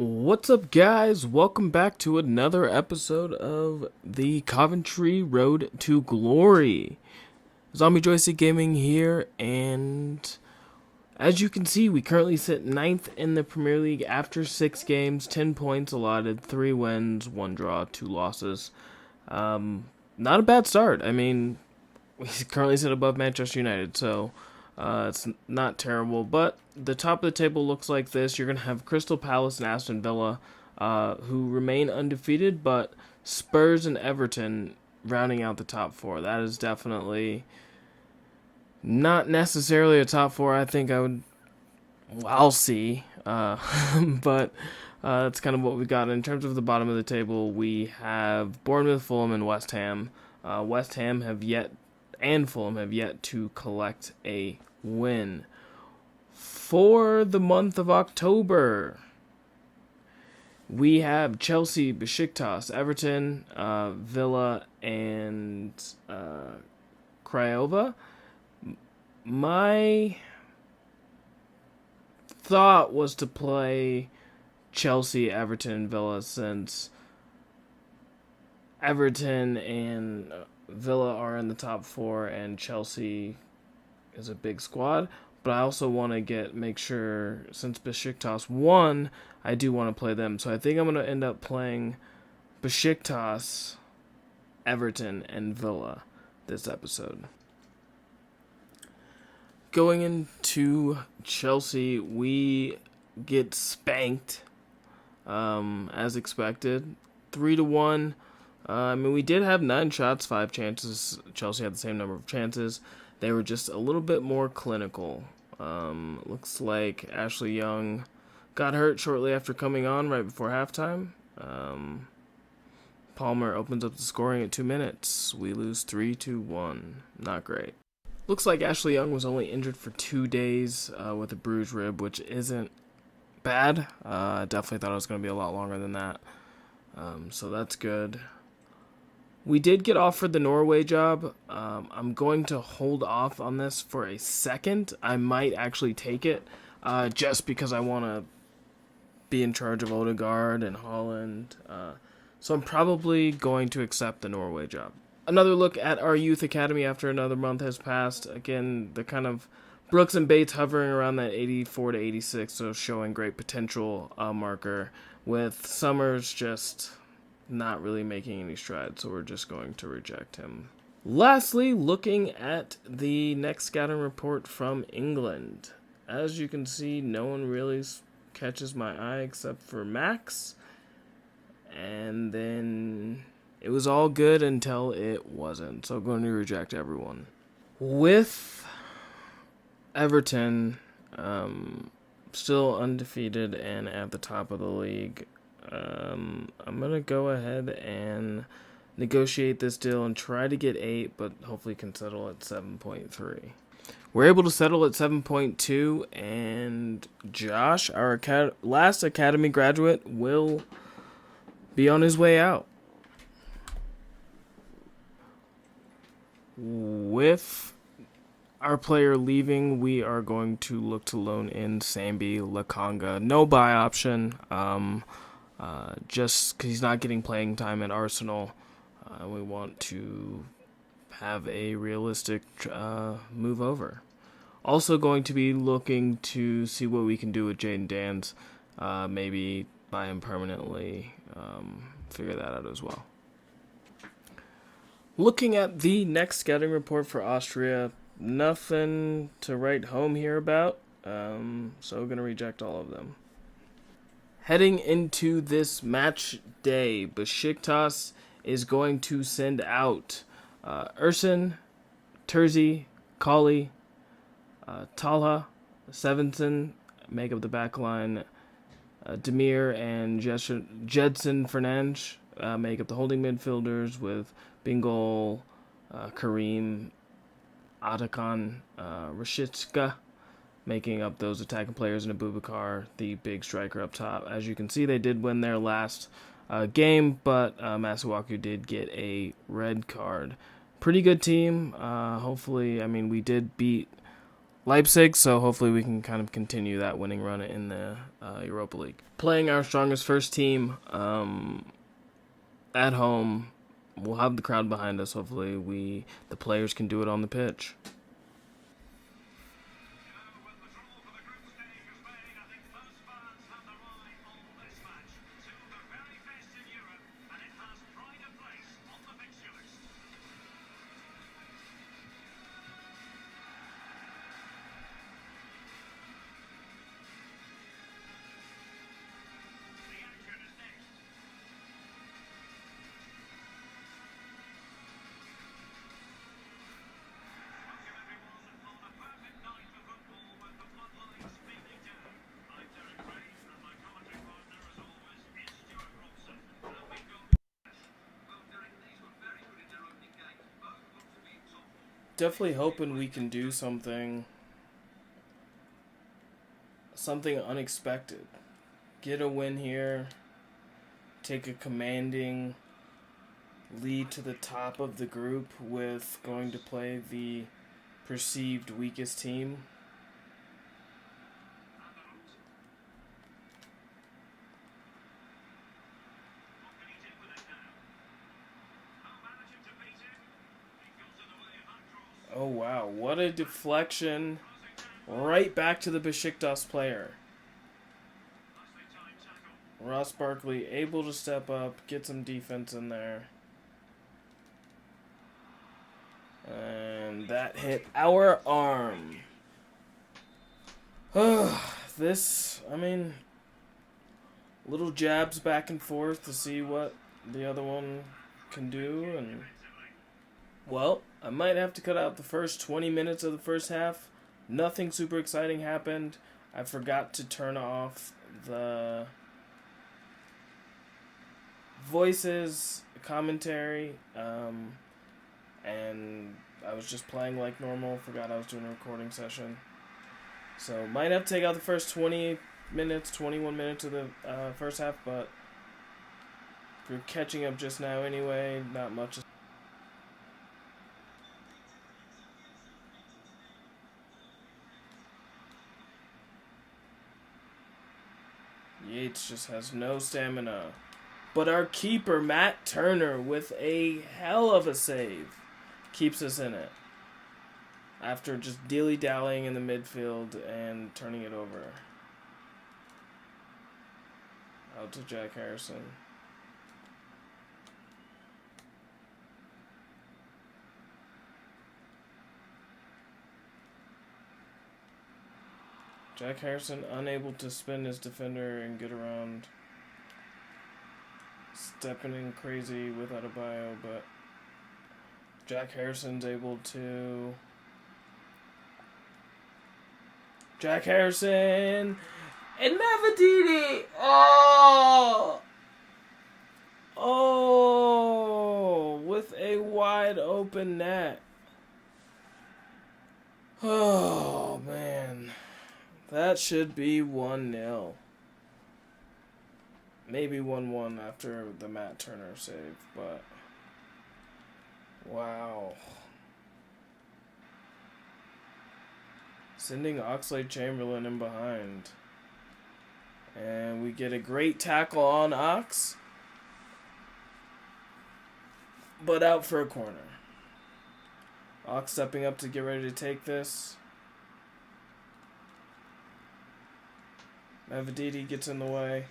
What's up, guys? Welcome back to another episode of the Coventry Road to Glory. Zombie Joystick Gaming here, and as you can see, we currently sit 9th in the Premier League after 6 games, 10 points allotted, 3 wins, 1 draw, 2 losses. Not a bad start. I mean, we currently sit above Manchester United, so it's not terrible, but the top of the table looks like this. You're going to have Crystal Palace and Aston Villa, who remain undefeated, but Spurs and Everton rounding out the top 4. That is definitely not necessarily a top 4. I think I'll see, but that's kind of what we got. In terms of the bottom of the table, we have Bournemouth, Fulham, and West Ham. West Ham and Fulham have yet to collect a win. For the month of October, we have Chelsea, Besiktas, Everton, Villa, and Craiova. My thought was to play Chelsea, Everton, and Villa, since Everton and Villa are in the top 4 and Chelsea is a big squad. But I also want to make sure, since Besiktas won, I do want to play them. So I think I'm going to end up playing Besiktas, Everton, and Villa this episode. Going into Chelsea, we get spanked, as expected, 3-1. We did have 9 shots, 5 chances. Chelsea had the same number of chances. They were just a little bit more clinical. Looks like Ashley Young got hurt shortly after coming on right before halftime. Palmer opens up the scoring at 2 minutes. We lose 3-1. Not great. Looks like Ashley Young was only injured for 2 days with a bruised rib, which isn't bad. I definitely thought it was going to be a lot longer than that. So that's good. We did get offered the Norway job. I'm going to hold off on this for a second. I might actually take it, just because I want to be in charge of Odegaard and Holland. So I'm probably going to accept the Norway job. Another look at our youth academy after another month has passed. Again, the kind of Brooks and Bates hovering around that 84 to 86, so showing great potential marker, with Summers just not really making any strides, so we're just going to reject him. Lastly, looking at the next scouting report from England. As you can see, no one really catches my eye except for Max. And then it was all good until it wasn't, so I'm going to reject everyone. With Everton still undefeated and at the top of the league, I'm going to go ahead and negotiate this deal and try to get 8, but hopefully can settle at 7.3. We're able to settle at 7.2, and Josh, our last Academy graduate, will be on his way out. With our player leaving, we are going to look to loan in Sambi Lakanga. No buy option. Just because he's not getting playing time at Arsenal, we want to have a realistic move over. Also going to be looking to see what we can do with Jaden Dans, maybe buy him permanently, figure that out as well. Looking at the next scouting report for Austria, nothing to write home here about, so we're going to reject all of them. Heading into this match day, Besiktas is going to send out Ersin, Terzi, Colley, Talha, Sevenson, make up the back line. Demir and Jedson Fernandes make up the holding midfielders, with Bingal, Kareem, Atakan, Rashidska making up those attacking players, and Abubakar, the big striker up top. As you can see, they did win their last game, but Masuaku did get a red card. Pretty good team. Hopefully, we did beat Leipzig, so hopefully we can kind of continue that winning run in the Europa League. Playing our strongest first team at home. We'll have the crowd behind us. Hopefully the players can do it on the pitch. Definitely hoping we can do something unexpected. Get a win here. Take a commanding lead to the top of the group with going to play the perceived weakest team. Oh wow, what a deflection. Right back to the Besiktas player. Ross Barkley able to step up, get some defense in there. And that hit our arm. Little jabs back and forth to see what the other one can do. And, well, I might have to cut out the first 20 minutes of the first half. Nothing super exciting happened. I forgot to turn off the voices, commentary, and I was just playing like normal. Forgot I was doing a recording session. So might have to take out the first 20 minutes, 21 minutes of the first half, but if you're catching up just now anyway, not much. Yates just has no stamina. But our keeper, Matt Turner, with a hell of a save, keeps us in it. After just dilly-dallying in the midfield and turning it over. Out to Jack Harrison. Jack Harrison unable to spin his defender and get around. Stepping in crazy without a bio, but Jack Harrison's able to. Jack Harrison and Mavididi. Oh, with a wide open net. Oh man, that should be 1-0. Maybe 1-1 after the Matt Turner save, but wow. Sending Oxlade-Chamberlain in behind. And we get a great tackle on Ox, but out for a corner. Ox stepping up to get ready to take this. Mavididi gets in the way.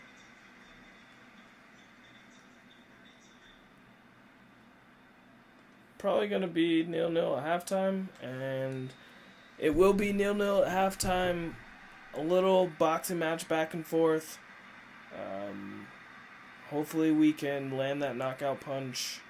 Probably going to be 0-0 at halftime, and it will be 0-0 at halftime. A little boxing match back and forth. Hopefully we can land that knockout punch.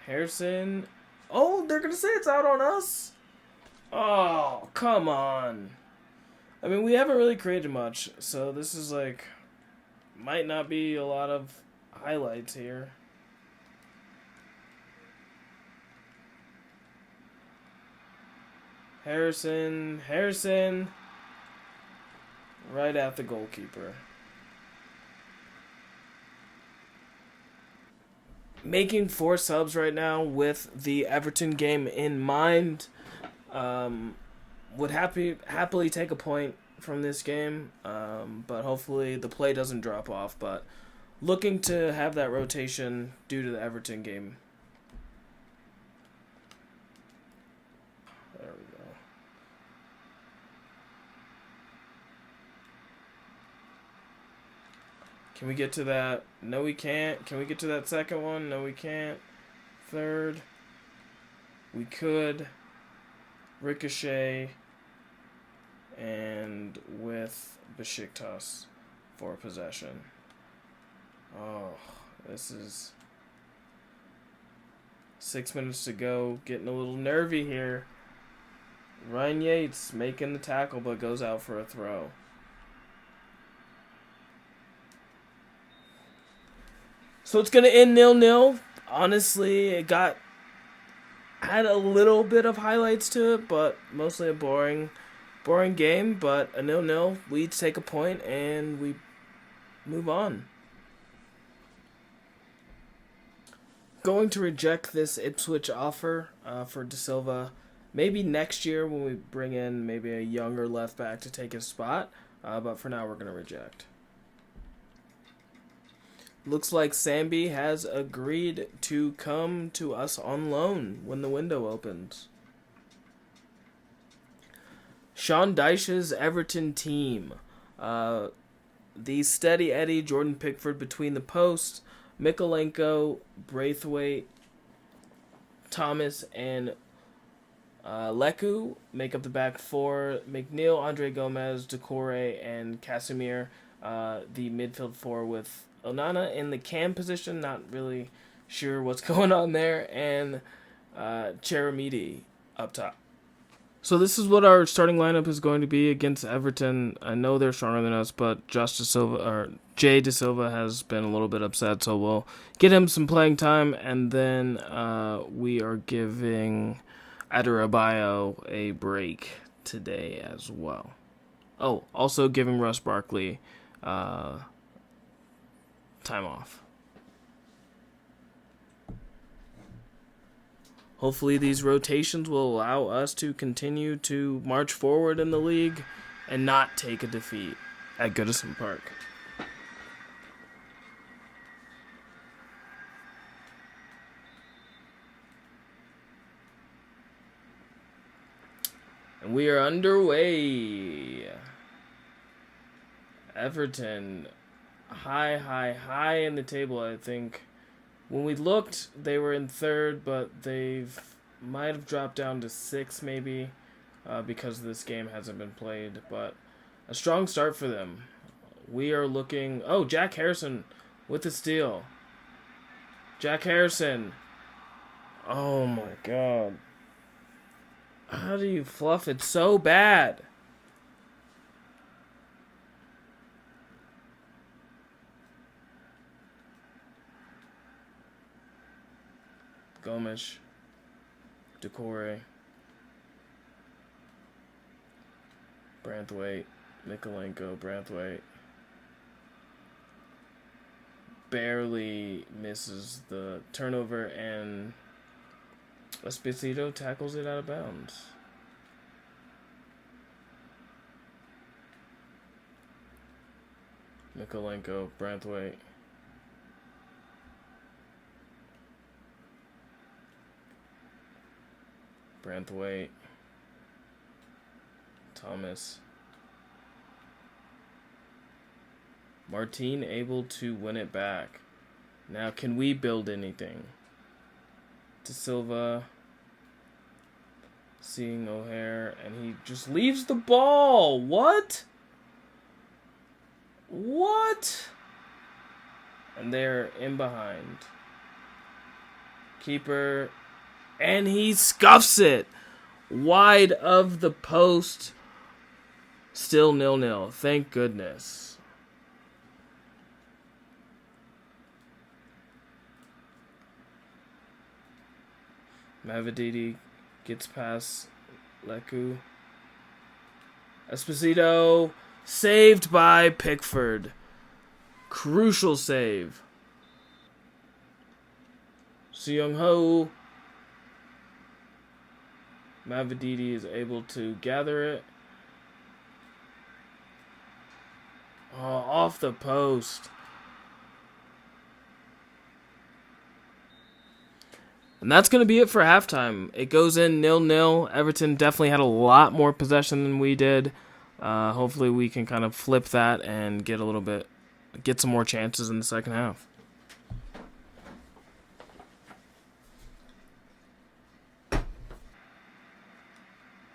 Harrison. Oh, they're going to say it's out on us? Oh, come on. I mean, we haven't really created much, so this is like, might not be a lot of highlights here. Harrison. Right at the goalkeeper. Making 4 subs right now with the Everton game in mind. Would happily take a point from this game, but hopefully the play doesn't drop off. But looking to have that rotation due to the Everton game. There we go. Can we get to that? No, we can't. Can we get to that second one? No, we can't. Third. We could. Ricochet. And with Besiktas for possession. Oh, this is 6 minutes to go. Getting a little nervy here. Ryan Yates making the tackle but goes out for a throw. So it's going to end 0-0. Honestly, it had a little bit of highlights to it, but mostly a boring game. But a 0-0, we take a point and we move on. Going to reject this Ipswich offer for De Silva. Maybe next year when we bring in maybe a younger left back to take his spot. But for now, we're going to reject. Looks like Sambi has agreed to come to us on loan when the window opens. Sean Dyche's Everton team. The steady Eddie, Jordan Pickford between the posts. Mikolenko, Braithwaite, Thomas, and Leku make up the back four. McNeil, Andre Gomez, Decore, and Casemir, the midfield four with Onana in the cam position. Not really sure what's going on there. And Cheremiti up top. So this is what our starting lineup is going to be against Everton. I know they're stronger than us, but Jay De Silva has been a little bit upset, so we'll get him some playing time, and then we are giving Adebayo a break today as well. Oh, also giving Russ Barkley time off. Hopefully these rotations will allow us to continue to march forward in the league and not take a defeat at Goodison Park. And we are underway. Everton, high in the table, I think. When we looked, they were in third, but might have dropped down to 6 maybe because this game hasn't been played. But a strong start for them. We are looking... Oh, Jack Harrison with the steal. Jack Harrison. Oh, my God. How do you fluff it so bad? Gomes, Decore, Branthwaite, Mikolenko, Branthwaite. Barely misses the turnover, and Esposito tackles it out of bounds. Mikolenko, Branthwaite. Branthwaite, Thomas, Martin able to win it back. Now, can we build anything? De Silva, seeing O'Hare, and he just leaves the ball. What? And they're in behind. Keeper. And he scuffs it wide of the post. Still 0-0. Thank goodness. Mavididi gets past Leku. Esposito. Saved by Pickford. Crucial save. Seung-ho. Mavididi is able to gather it. Oh, off the post. And that's going to be it for halftime. It goes in 0-0. Everton definitely had a lot more possession than we did. Hopefully we can kind of flip that and get some more chances in the second half.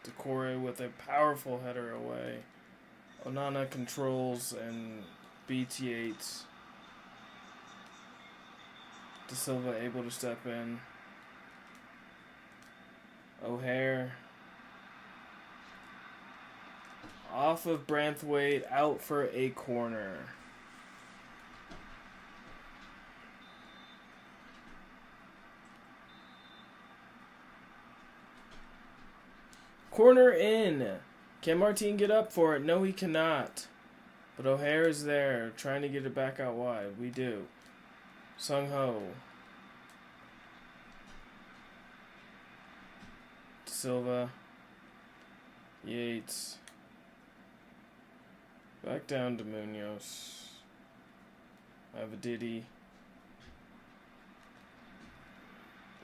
Decore with a powerful header away. Onana controls and BT8. De Silva able to step in. O'Hare. Off of Branthwaite, out for a corner. Corner in. Can Martin get up for it? No, he cannot. But O'Hare is there, trying to get it back out wide. We do. Sung-ho. Silva. Yates. Back down to Munoz. Mavididi.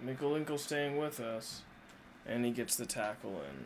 Mikolenko staying with us. And he gets the tackle in.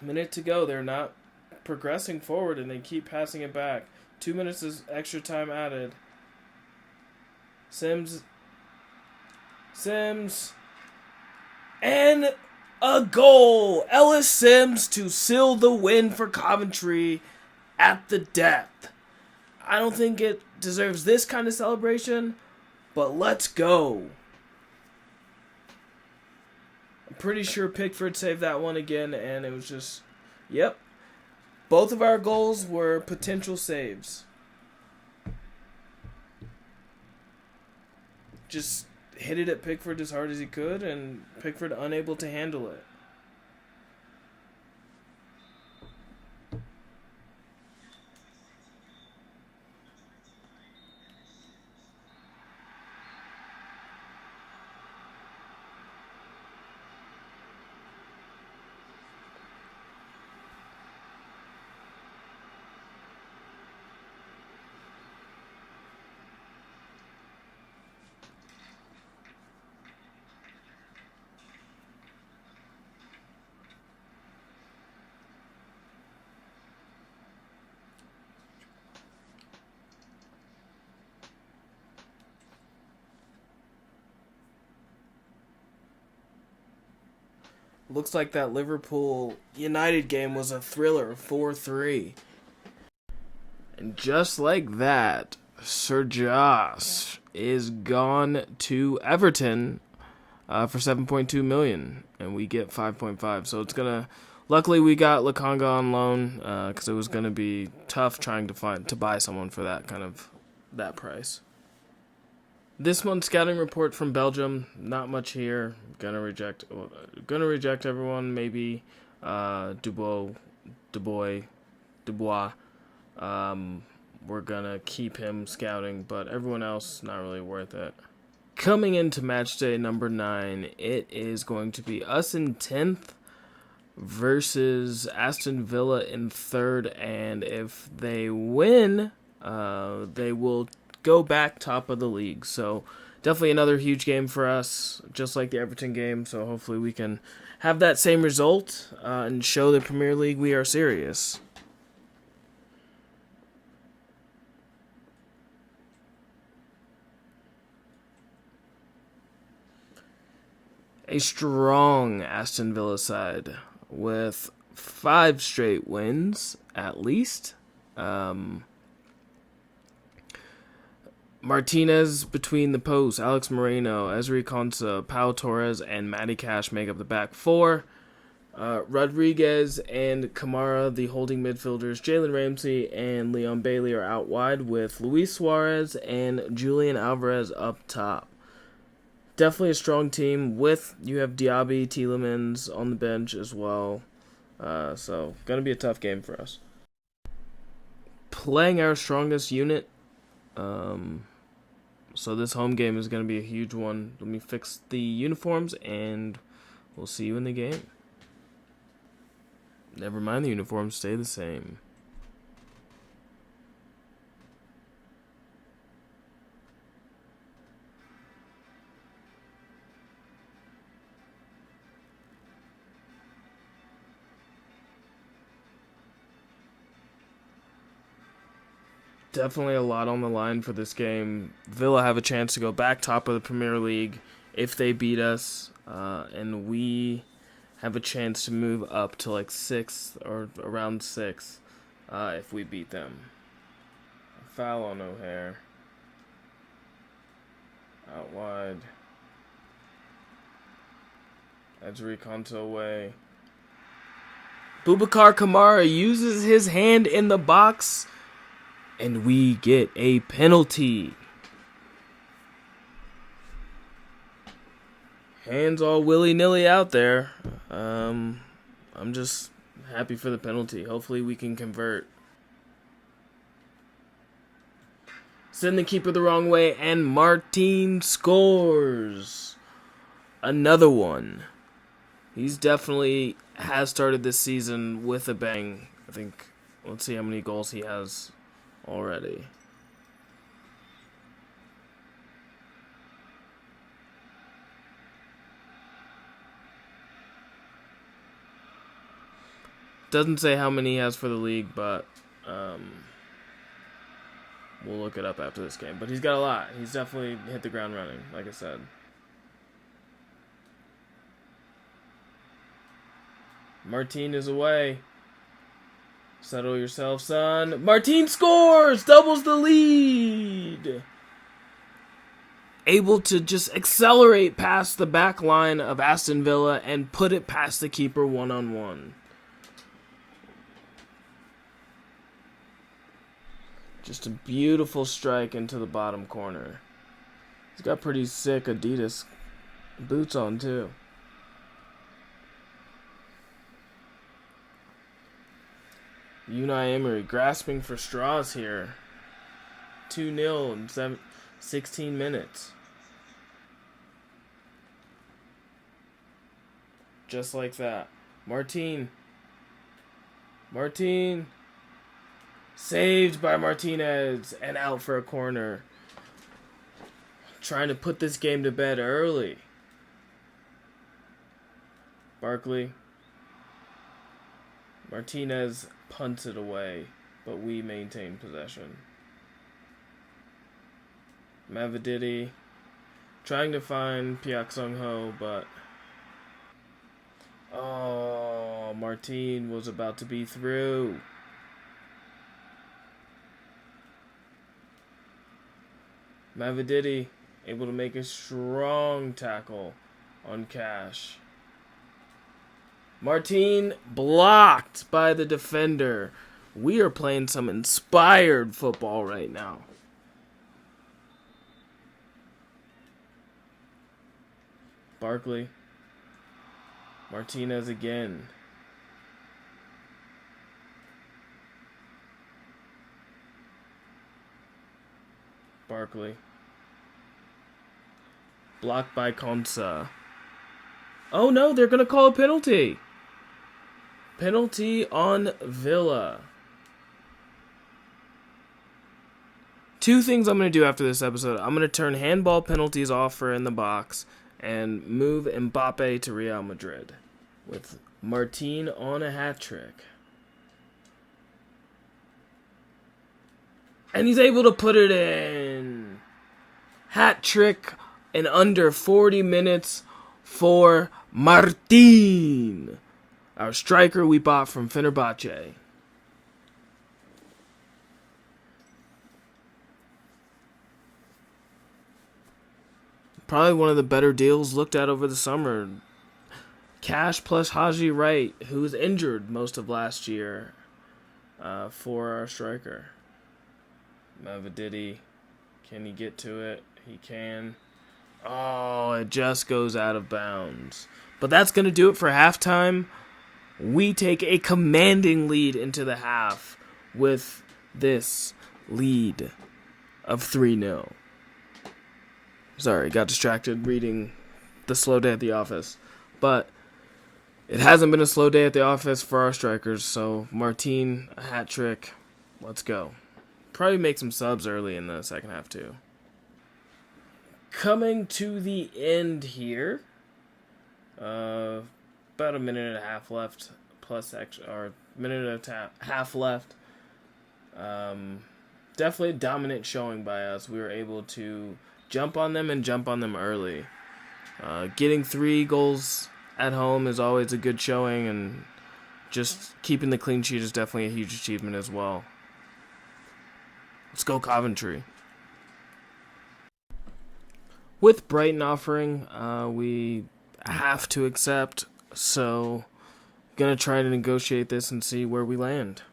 Minute to go. They're not progressing forward and they keep passing it back. 2 minutes is extra time added. Sims. And a goal. Ellis Sims to seal the win for Coventry at the death. I don't think it deserves this kind of celebration, but let's go. I'm pretty sure Pickford saved that one again, and it was just, yep. Both of our goals were potential saves. Just hit it at Pickford as hard as he could, and Pickford unable to handle it. Looks like that Liverpool United game was a thriller, 4-3. And just like that, Sir Josh is gone to Everton for 7.2 million, and we get 5.5. So it's gonna. Luckily, we got Lakanga on loan because it was gonna be tough trying to buy someone for that price. This month's scouting report from Belgium, not much here. Gonna reject everyone. Maybe Dubois. We're gonna keep him scouting, but everyone else not really worth it. Coming into match day number 9, it is going to be us in 10th versus Aston Villa in 3rd, and if they win, they will go back top of the league. So definitely another huge game for us, just like the Everton game. So hopefully we can have that same result and show the Premier League we are serious. a strong Aston Villa side with 5 straight wins, at least. Martinez between the posts, Alex Moreno, Ezri Konsa, Pau Torres, and Matty Cash make up the back 4. Rodriguez and Kamara, the holding midfielders, Jalen Ramsey and Leon Bailey are out wide with Luis Suarez and Julian Alvarez up top. Definitely a strong team you have Diaby, Tielemans on the bench as well. So, going to be a tough game for us. Playing our strongest unit. So this home game is going to be a huge one. Let me fix the uniforms and we'll see you in the game. Never mind, the uniforms stay the same. Definitely a lot on the line for this game. Villa have a chance to go back top of the Premier League if they beat us, and we have a chance to move up to like 6th or around 6th if we beat them. A foul on O'Hare. Out wide. Ezri Konsa away. Boubacar Kamara uses his hand in the box, and we get a penalty. Hands all willy-nilly out there. I'm just happy for the penalty. Hopefully we can convert. Send the keeper the wrong way, and Martin scores. Another one. He's definitely has started this season with a bang. I think, let's see how many goals he has already. Doesn't say how many he has for the league, but we'll look it up after this game. But he's got a lot. He's definitely hit the ground running, like I said. Martin is away. Settle yourself, son. Martin scores! Doubles the lead! Able to just accelerate past the back line of Aston Villa and put it past the keeper one-on-one. Just a beautiful strike into the bottom corner. He's got pretty sick Adidas boots on, too. Unai Emery grasping for straws here. 2-0 in 16 minutes. Just like that. Martin. Saved by Martinez and out for a corner. Trying to put this game to bed early. Barkley. Martinez punts it away, but we maintain possession. Mavididi trying to find Piak Sung-ho, but Martin was about to be through. Mavididi able to make a strong tackle on Cash. Martin blocked by the defender. We are playing some inspired football right now. Barkley. Martinez again. Barkley. Blocked by Konsa. Oh no, they're going to call a penalty. Penalty on Villa. 2 things I'm going to do after this episode. I'm going to turn handball penalties off for in the box and move Mbappe to Real Madrid with Martin on a hat trick. And he's able to put it in. Hat trick in under 40 minutes. for Martin, our striker we bought from Fenerbahce. Probably one of the better deals looked at over the summer. Cash plus Haji Wright, who was injured most of last year, for our striker. Mavididi, can he get to it? He can. Oh, it just goes out of bounds. But that's going to do it for halftime. We take a commanding lead into the half with this lead of 3-0. Sorry, got distracted reading The Slow Day at the Office. But it hasn't been a slow day at the office for our strikers, so Martin, a hat trick. Let's go. Probably make some subs early in the second half, too. Coming to the end here. About a minute and a half left, plus extra, or minute and a half left. Definitely a dominant showing by us. We were able to jump on them and jump on them early. Getting 3 goals at home is always a good showing, and just keeping the clean sheet is definitely a huge achievement as well. Let's go Coventry. With Brighton offering, we have to accept, so gonna try to negotiate this and see where we land.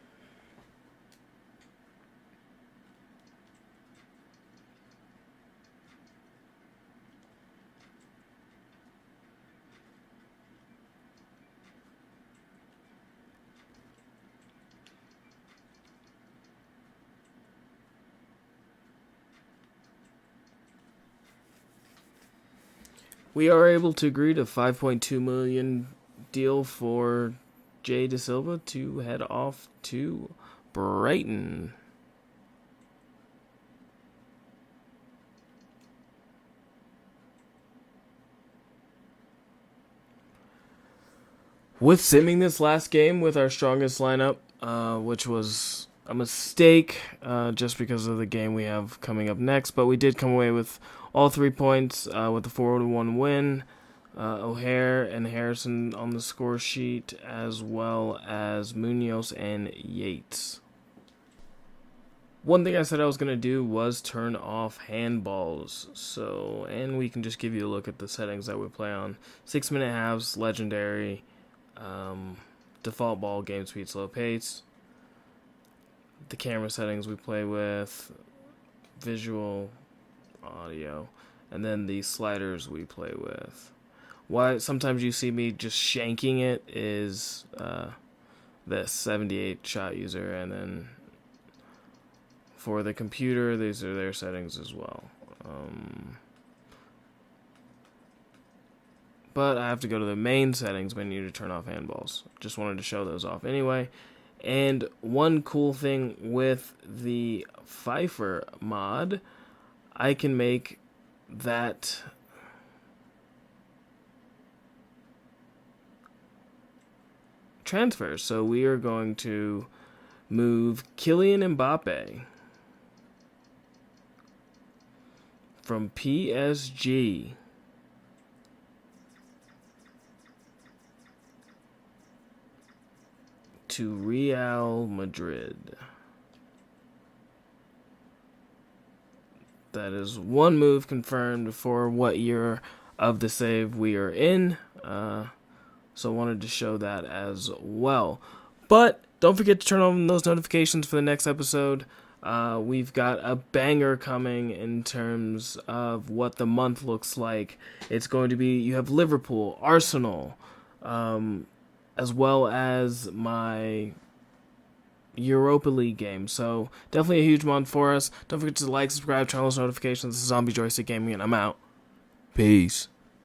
We are able to agree to a $5.2 million deal for Jay Da Silva to head off to Brighton. With simming this last game with our strongest lineup, which was a mistake just because of the game we have coming up next, but we did come away with all 3 points with the 4-1 win. O'Hare and Harrison on the score sheet, as well as Munoz and Yates. One thing I said I was going to do was turn off handballs. So, and we can just give you a look at the settings that we play on. 6-minute halves, legendary, default ball, game speed, slow pace. The camera settings we play with, visual, audio, and then the sliders we play with. Why sometimes you see me just shanking it is this 78 shot user, and then for the computer, these are their settings as well. But I have to go to the main settings menu to turn off handballs. Just wanted to show those off anyway. And one cool thing with the Pfeiffer mod, I can make that transfer. So we are going to move Kylian Mbappe from PSG to Real Madrid. That is one move confirmed for what year of the save we are in. So I wanted to show that as well. But don't forget to turn on those notifications for the next episode. We've got a banger coming in terms of what the month looks like. It's going to be, you have Liverpool, Arsenal, as well as my Europa League game. So definitely a huge month for us. Don't forget to like, subscribe, turn on those notifications. This is Zombie Joystick Gaming, and I'm out. Peace.